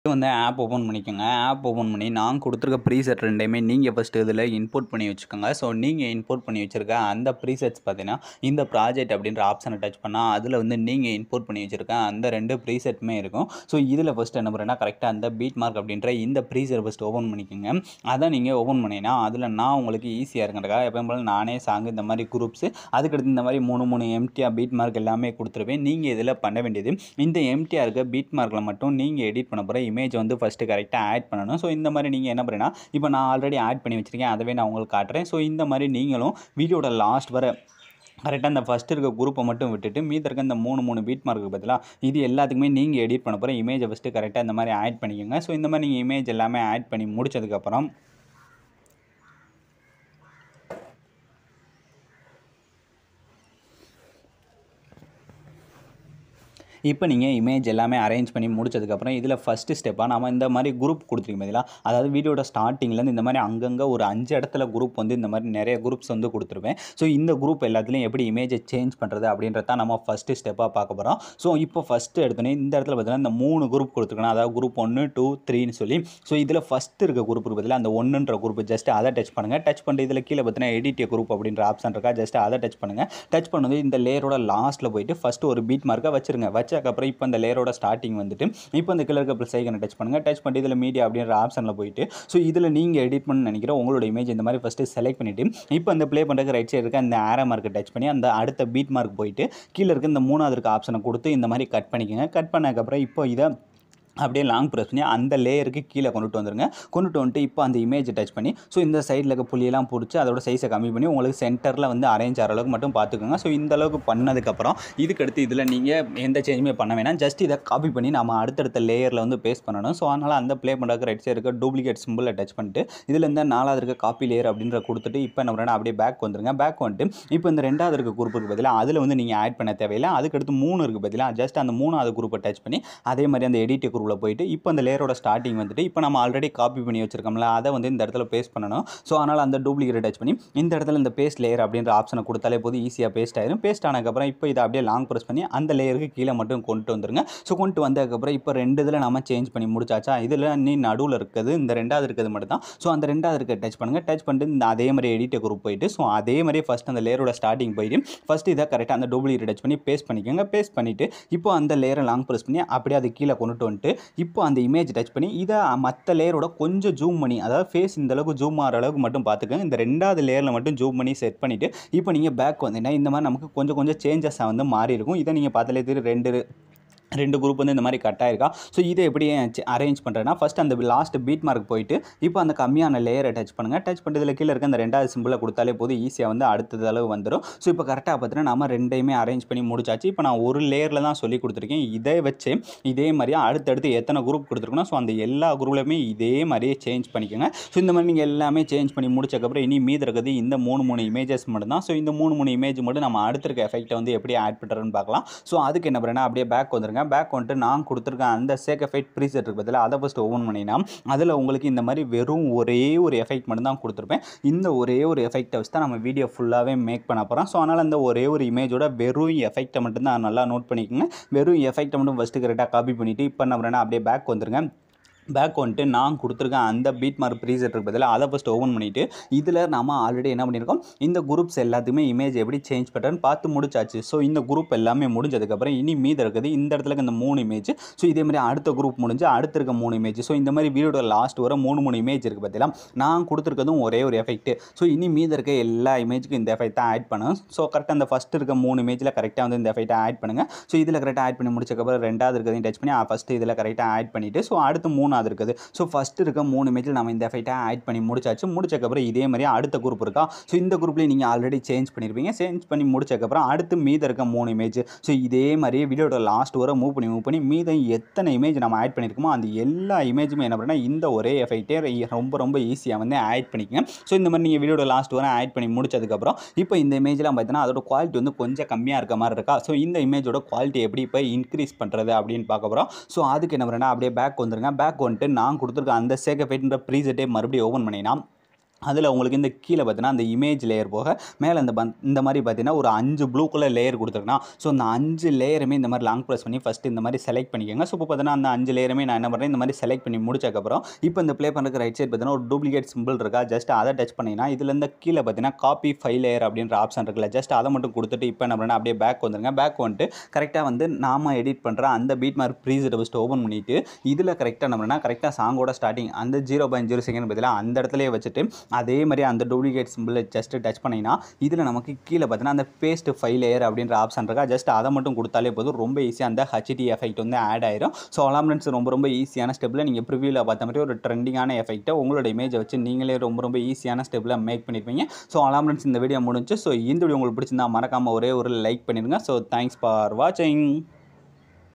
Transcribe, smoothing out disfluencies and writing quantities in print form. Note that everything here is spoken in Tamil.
வந்து ஆப் ஓப்பன் பண்ணிக்கோங்க. ஆப் ஓப்பன் பண்ணி நான் கொடுத்துருக்க ப்ரீசெட் ரெண்டையுமே நீங்கள் ஃபஸ்ட்டு இதில் இம்போர்ட் பண்ணி வச்சுக்கோங்க. ஸோ நீங்கள் இம்போர்ட் பண்ணி வச்சுருக்க அந்த ப்ரீசெட்ஸ் பார்த்தீங்கன்னா இந்த ப்ராஜெக்ட் அப்படின்ற ஆப்ஷனை டச் பண்ணால் அதில் வந்து நீங்கள் இம்போர்ட் பண்ணி வச்சுருக்க அந்த 2 ப்ரீசெட்டுமே இருக்கும். ஸோ இதில் ஃபஸ்ட்டு என்ன பண்ணுறேன்னா கரெக்டாக அந்த பீட் மார்க் அப்படின்ற இந்த ப்ரீசெட் ஃபஸ்ட்டு ஓப்பன் பண்ணிக்கோங்க. அதை நீங்கள் ஓப்பன் பண்ணிங்கன்னா அதில் நான் உங்களுக்கு ஈஸியாக இருக்கிறதுக்காக எப்போ போல நானே சாங் இந்த மாதிரி குரூப்ஸு அதுக்கடுத்து இந்த மாதிரி 3 எம்டிஆர் பீட் மார்க் எல்லாமே கொடுத்துருவேன். நீங்கள் இதில் பண்ண வேண்டியது இந்த எம்டிஆர் இருக்க பீட் மார்க்கில் மட்டும் நீங்கள் எடிட் பண்ண போகிற இமேஜ் வந்து ஃபஸ்ட்டு கரெக்டாக ஆட் பண்ணணும். ஸோ இந்த மாதிரி நீங்கள் என்ன பண்ணுறீங்கன்னா இப்போ நான் ஆல்ரெடி ஆட் பண்ணி வச்சுருக்கேன், அதவே நான் உங்களுக்கு காட்டுறேன். ஸோ இந்த மாதிரி நீங்களும் வீடியோட லாஸ்ட் வர கரெக்டாக அந்த ஃபஸ்ட்டு இருக்க குரூப்பை மட்டும் விட்டுட்டு மீதி இருக்க இந்த 3 பீட் மார்க்கு பதிலாக இது எல்லாத்துக்குமே நீங்கள் எடிட் பண்ண போகிற இமேஜை ஃபஸ்ட்டு கரெக்டாக இந்த மாதிரி ஆட் பண்ணிக்கோங்க. ஸோ இந்த மாதிரி நீங்கள் இமேஜ் எல்லாமே ஆட் பண்ணி முடிச்சதுக்கப்புறம் இப்போ நீங்கள் இமேஜ் எல்லாமே அரேஞ்ச் பண்ணி முடிச்சதுக்கப்புறம் இதில் ஃபஸ்ட்டு ஸ்டெப்பாக நம்ம இந்த மாதிரி குரூப் கொடுத்துருக்கோம் பதிலாக, அதாவது வீடியோட ஸ்டார்டிங்லேருந்து இந்த மாதிரி அங்கங்கே ஒரு 5 இடத்துல குரூப் வந்து இந்த மாதிரி நிறைய குரூப்ஸ் வந்து கொடுத்துருவேன். ஸோ இந்த குரூப் எல்லாத்துலேயும் எப்படி இமேஜை சேஞ்ச் பண்ணுறது அப்படின்றத நம்ம ஃபஸ்ட்டு ஸ்டெப்பாக பார்க்க போகிறோம். ஸோ இப்போ ஃபஸ்ட்டு எடுத்தோன்னே இந்த இடத்துல பார்த்தீங்கன்னா இந்த 3 குரூப் கொடுத்துருக்கணும், அதாவது குரூப் 1, 2, 3ன்னு சொல்லி. ஸோ இதில் ஃபஸ்ட்டு இருக்க குரூப் பதிலாக அந்த 1ன்ற குரூப் ஜஸ்ட் அதை டச் பண்ணுங்கள். டச் பண்ணிட்டு இதில் கீழே பார்த்தீங்கன்னா எடிட் குரூப் அப்படின்ற ஆப்ஷன் இருக்கா, ஜஸ்ட் அதை டச் பண்ணுங்கள். டச் பண்ணது இந்த லேயரோட லாஸ்ட்டில் போயிட்டு ஃபஸ்ட்டு ஒரு பீட் மார்க்கை வச்சுருங்க. வச்சதுக்கப்புறம் இப்போ இந்த லேயரோட ஸ்டார்டிங் வந்துட்டு இப்போ இந்த கீழே இருக்க ப்ளஸ் ஐக்கனை டச் பண்ணுங்கள். டச் பண்ணிட்டு இதில் மீடியா அப்படின்ற ஆப்ஷனில் போயிட்டு ஸோ இதில் நீங்கள் எடிட் பண்ண நினைக்கிற உங்களோட இமேஜ் இந்த மாதிரி ஃபஸ்ட்டு செலக்ட் பண்ணிவிட்டு இப்போ இந்த ப்ளே பண்ணுறதுக்கு ரைட் சைடு இருக்க அந்த ஆரோ மார்க்கை டச் பண்ணி அந்த அடுத்த பீட் மார்க் போயிட்டு கீழே இருக்க இந்த 3வது இருக்க ஆப்ஷனை கொடுத்து இந்த மாதிரி கட் பண்ணிக்கோங்க. கட் பண்ணதுக்கப்புறம் இப்போ இதை அப்படியே லாங் ப்ரெஸ் பண்ணி அந்த லேயருக்கு கீழே கொண்டுட்டு வந்துருங்க. கொண்டுட்டு வந்துட்டு இப்போ அந்த இமேஜை டச் பண்ணி ஸோ இந்த சைடில் இருக்க புள்ளியெல்லாம் பிடிச்சி அதோட சைஸை கம்மி பண்ணி உங்களுக்கு சென்டரில் வந்து அரேஞ்ச் ஆகிற அளவுக்கு மட்டும் பார்த்துக்கோங்க. ஸோ இந்த அளவுக்கு பண்ணதுக்கப்புறம் இதுக்கடுத்து இதில் நீங்கள் எந்த சேஞ்சுமே பண்ண வேணாம், ஜஸ்ட் இதை காப்பி பண்ணி நம்ம அடுத்தடுத்த லேயரில் வந்து பேஸ்ட் பண்ணணும். ஸோ அதனால் அந்த ப்ளே பண்ணுறதுக்கு ரைட் சைடு இருக்க டூப்ளிகேட் சிம்பிளை டச் பண்ணிட்டு இதில் இந்த 4வது இருக்க காப்பி லேயர் அப்படின்ற கொடுத்துட்டு இப்போ என்ன பண்ணுறேன்னா அப்படியே பேக் வந்துருங்க. பேக் வந்துட்டு இப்போ இந்த 2வது இருக்க குரூப்புக்கு பதிலாக அதில் வந்து நீங்கள் ஆட் பண்ண தேவையில்லை. அதுக்கடுத்து 3 இருக்குது பதிலாக ஜஸ்ட் அந்த 3வது குரூப்பை டச் பண்ணி அதே மாதிரி அந்த எடிட் குரூப்பில் போயிட்டு இப்போ அந்த லேயரோட ஸ்டார்டிங் வந்துட்டு இப்போ நம்ம ஆல்ரெடி காப்பி பண்ணி வச்சிருக்கோம்ல அதை வந்து இந்த இடத்துல பேஸ்ட் பண்ணணும். ஸோ அதனால் அந்த டூப்ளிகேட் டச் பண்ணி இந்த இடத்துல இந்த பேஸ்ட் லேயர் அப்படின்ற ஆப்ஷனை கொடுத்தாலே போது ஈஸியாக பேஸ்ட் ஆயிடும். பேஸ்ட் ஆனதுக்கப்புறம் இப்போ இதை அப்படியே லாங் ப்ரெஸ் பண்ணி அந்த லேயருக்கு கீழே மட்டும் கொண்டு வந்துருங்க. ஸோ கொண்டு வந்ததுக்கப்புறம் இப்போ 2 இதில் நம்ம சேஞ்ச் பண்ணி முடிச்சாச்சா, இதில் நீ நடுவில் இருக்குது இந்த 2வது இருக்கிறது மட்டும் தான். ஸோ அந்த 2வது இருக்க டச் பண்ணுங்கள். டச் பண்ணிட்டு இந்த அதே மாதிரி எடிட் குரூப் போயிட்டு ஸோ அதே மாதிரி ஃபஸ்ட் அந்த லேயரோட ஸ்டார்டிங் போயிட்டு ஃபஸ்ட்டு இதை கரெக்டாக அந்த டூப்ளிகேட் டச் பண்ணி பேஸ்ட் பண்ணிக்கோங்க. பேஸ்ட் பண்ணிவிட்டு இப்போ அந்த லேயரை லாங் ப்ரெஸ் பண்ணி அப்படியே அது கீழே கொண்டுட்டு வந்துட்டு இப்போ அந்த இமேஜ் டச் பண்ணி இதை மற்ற லேயரோட கொஞ்சம் ஜூம் பண்ணி, அதாவது ஃபேஸ் இந்த அளவுக்கு ஜூம் ஆகிற அளவுக்கு மட்டும் பார்த்துக்கோங்க. இந்த 2வது லேயரில் மட்டும் ஜூம் பண்ணி செட் பண்ணிவிட்டு இப்போ நீங்கள் பேக் வந்தீங்கன்னா இந்த மாதிரி நமக்கு கொஞ்சம் சேஞ்சஸாக வந்து மாறி இருக்கும். இதை நீங்கள் பார்த்தாலே தெரியும் 2 குரூப் வந்து இந்த மாதிரி கட் ஆயிருக்கா. ஸோ இதை எப்படி அரேஞ்ச் பண்ணுறேன்னா ஃபஸ்ட் அந்த லாஸ்ட் பீட் மார்க் போயிட்டு இப்போ அந்த கம்மியான லேயரை டச் பண்ணுங்கள். டச் பண்ணிட்டு இதில் கீழே இருக்க அந்த 2வது சிம்பிளை கொடுத்தாலே போது ஈஸியாக வந்து அடுத்தது அளவு வந்துடும். ஸோ இப்போ கரெக்டாக பார்த்தீங்கன்னா நம்ம 2யுமே அரேஞ்ச் பண்ணி முடிச்சாச்சு. இப்போ நான் ஒரு லேயரில் தான் சொல்லி கொடுத்துருக்கேன். இதை வச்சு இதே மாதிரியே அடுத்தடுத்து எத்தனை குரூப் கொடுத்துருக்கணும் ஸோ அந்த எல்லா குரூப்லையுமே இதே மாதிரியே சேஞ்ச் பண்ணிக்கோங்க. ஸோ இந்த மாதிரி நீங்கள் எல்லாமே சேஞ்ச் பண்ணி முடிச்சக்கப்புறம் இனி மீதி இருக்கிறது இந்த 3 இமேஜஸ் மட்டும் தான். ஸோ இந்த 3 இமேஜ் மட்டும் நம்ம அடுத்திருக்க எஃபெக்ட்டை வந்து எப்படி ஆட் பண்ணுறதுன்னு பார்க்கலாம். ஸோ அதுக்கு என்ன பண்ணுறேன்னா அப்படியே பேக் வந்துருங்க. பேக் வந்துட்டு நான் கொடுத்துருக்கேன் அந்த சேக் எஃபெக்ட் ப்ரீசெட் இருக்கு பதிலாக அதை ஃபஸ்ட்டு ஓப்பன் பண்ணினா அதில் உங்களுக்கு இந்த மாதிரி வெறும் ஒரே ஒரு எஃபெக்ட் மட்டும் தான் கொடுத்துருப்பேன். இந்த ஒரே ஒரு எஃபெக்ட்டை வச்சு தான் நம்ம வீடியோ ஃபுல்லாகவே மேக் பண்ண போகிறோம். ஸோ அதனால் அந்த ஒரே ஒரு இமேஜோட வெறும் எஃபெக்ட்டை மட்டும் தான் நல்லா நோட் பண்ணிக்கோங்க. வெறும் எஃபெக்ட்டை மட்டும் ஃபஸ்ட்டு கரெக்டாக காப்பி பண்ணிவிட்டு இப்போ என்ன பண்ணுறேன்னா அப்படியே பேக் வந்துருங்க. பேக் வந்துட்டு நான் கொடுத்துருக்கேன் அந்த பீட் மார்க் ப்ரீசெட் இருக்கு பதிலாக அதை ஃபஸ்ட்டு ஓப்பன் பண்ணிவிட்டு இதில் நம்ம ஆல்ரெடி என்ன பண்ணியிருக்கோம் இந்த குரூப்ஸ் எல்லாத்துக்குமே இமேஜ் எப்படி சேஞ்ச் பண்ணுறேன்னு பார்த்து முடிச்சாச்சு. ஸோ இந்த குரூப் எல்லாமே முடிஞ்சதுக்கப்புறம் இனி மீதி இருக்குது இந்த இடத்துல இந்த 3 இமேஜ். ஸோ இதே மாதிரி அடுத்த குரூப் முடிஞ்சு அடுத்து இருக்க 3 இமேஜ். ஸோ இந்த மாதிரி வீடியோட லாஸ்ட் வர 3 இமேஜ் இருக்குது பார்த்தீங்களா, நான் கொடுத்துருக்கதும் ஒரே ஒரு எஃபெக்ட். ஸோ இனி மீதி இருக்க எல்லா இமேஜுக்கும் இந்த எஃபெக்ட் தான் ஆட் பண்ணணும். ஸோ கரெக்டாக அந்த ஃபஸ்ட்டு இருக்க 3 இமேஜில் கரெக்டாக வந்து இந்த எஃபெக்ட்டை ஆட் பண்ணுங்கள். ஸோ இதில் கரெக்டாக ஆட் பண்ணி முடிச்சக்கப்புறம் 2வது இருக்கிறதையும் டச் பண்ணி ஃபஸ்ட்டு இதில் கரெக்டாக ஆட் பண்ணிவிட்டு ஸோ அடுத்து 3வது இருக்குது. ஸோ ஃபஸ்ட்டு இருக்க 3 இமேஜில் நம்ம இந்த எஃபெக்ட்டை ஆட் பண்ணி முடிச்சாச்சு. முடிச்சக்கப்புறம் இதே மாதிரி அடுத்த குரூப் இருக்கா. ஸோ இந்த குரூப்லேயும் நீங்கள் ஆல்ரெடி சேஞ்ச் பண்ணியிருப்பீங்க. சேஞ்ச் பண்ணி முடிச்சக்கப்புறம் அடுத்து மீதி இருக்க 3 இமேஜ். ஸோ இதே மாதிரி வீடியோட லாஸ்ட் வர மூவ் பண்ணி மீதம் எத்தனை இமேஜ் நம்ம ஆட் பண்ணியிருக்கோமோ அந்த எல்லா இமேஜுமே என்ன பண்ணால் இந்த ஒரே எஃபெக்ட்டே ரொம்ப ஈஸியாக வந்து ஆட் பண்ணிக்கங்க. ஸோ இந்த மாதிரி நீங்கள் வீடியோட லாஸ்ட் வர ஆட் பண்ணி முடிச்சதுக்கப்புறம் இப்போ இந்த இமேஜ்லாம் பார்த்தீங்கன்னா அதோட குவாலிட்டி வந்து கொஞ்சம் கம்மியாக இருக்க மாதிரி இருக்கா. ஸோ இந்த இமேஜோட குவாலிட்டி எப்படி இப்போ இன்க்ரீஸ் பண்ணுறது அப்படின்னு பார்க்க போகிறோம். ஸோ அதுக்கு என்ன பண்ணுறேன்னா அப்படியே பேக் வந்துருங்க. பேக் வந்துட்டு நான் கொடுத்துருக்க அந்த சேக் எஃபெக்ட்ன்ற ப்ரீசெட்டே மறுபடியும் ஓப்பன் பண்ணினா அதில் உங்களுக்கு இந்த கீழே பார்த்தீங்கன்னா அந்த இமேஜ் லேயர் போக மேலே இந்த மாதிரி பார்த்தீங்கன்னா ஒரு 5 ப்ளூ கலர் லேயர் கொடுத்துருக்குன்னா ஸோ அந்த 5 லேயருமே இந்த மாதிரி லாங் ப்ரெஸ் பண்ணி ஃபஸ்ட்டு இந்த மாதிரி செலக்ட் பண்ணிக்கோங்க. ஸோ இப்போ பார்த்தீங்கன்னா அந்த 5 லேயருமே நான் என்ன பண்ணுறேன் இந்த மாதிரி செலக்ட் பண்ணி முடிச்சக்கப்புறம் இப்போ இந்த ப்ளே பண்ணுறதுக்கு ரைட் சைடு பார்த்தீங்கன்னா ஒரு டூப்ளிகேட் சிம்பிள் இருக்கா, ஜஸ்ட் அதை டச் பண்ணிங்கன்னா இதில் இந்த கீழே பார்த்தீங்கன்னா காப்பி ஃபைல் லேயர் அப்படின்ற ஆப்ஷன் இருக்குல்ல, ஜஸ்ட் அதை மட்டும் கொடுத்துட்டு இப்போ என்ன பண்ணுறேன் அப்படியே பேக் வந்துருங்க. பேக் வந்துட்டு கரெக்டாக வந்து நாம எடிட் பண்ணுற அந்த பீட் மார்க் ப்ரீசெட்டை ஃபஸ்ட்டு ஓப்பன் பண்ணிவிட்டு இதில் கரெக்டாக என்ன பண்ணால் கரெக்டாக சாங்கோட ஸ்டார்டிங் அந்த 0.0 செகண்ட் பதிலாக அந்த இடத்துலேயே வச்சுட்டு அதே மாதிரி அந்த டூப்ளிகேட் சிம்பிளை ஜஸ்ட் டச் பண்ணிங்கன்னா இதில் நமக்கு கீழே பார்த்தீங்கன்னா அந்த பேஸ்ட் ஃபைல் லேயர் அப்படின்ற ஆப்ஷன் இருக்கா, ஜஸ்ட் அதை மட்டும் கொடுத்தாலே போதும். ரொம்ப ஈஸியாக அந்த ஹச்டி எஃபெக்ட் வந்து ஆட் ஆயிரும். ஸோ அலாம்லன்ஸ் ரொம்ப ஈஸியான ஸ்டெப்பில் நீங்கள் ப்ரிவியூவில் பார்த்த மாதிரி ஒரு ட்ரெண்டிங்கான எஃபெக்ட்டை உங்களோட இமேஜை வச்சு நீங்களே ரொம்ப ஈஸியான ஸ்டெப்பில் மேக் பண்ணியிருப்பீங்க. ஸோ அலாம்லன்ஸ் இந்த வீடியோ முடிஞ்சு. ஸோ இந்த வீடியோ உங்களுக்கு பிடிச்சிருந்தா மறக்காமல் ஒரே ஒரு லைக் பண்ணிடுங்க. ஸோ தேங்க்ஸ் ஃபார் வாட்சிங்.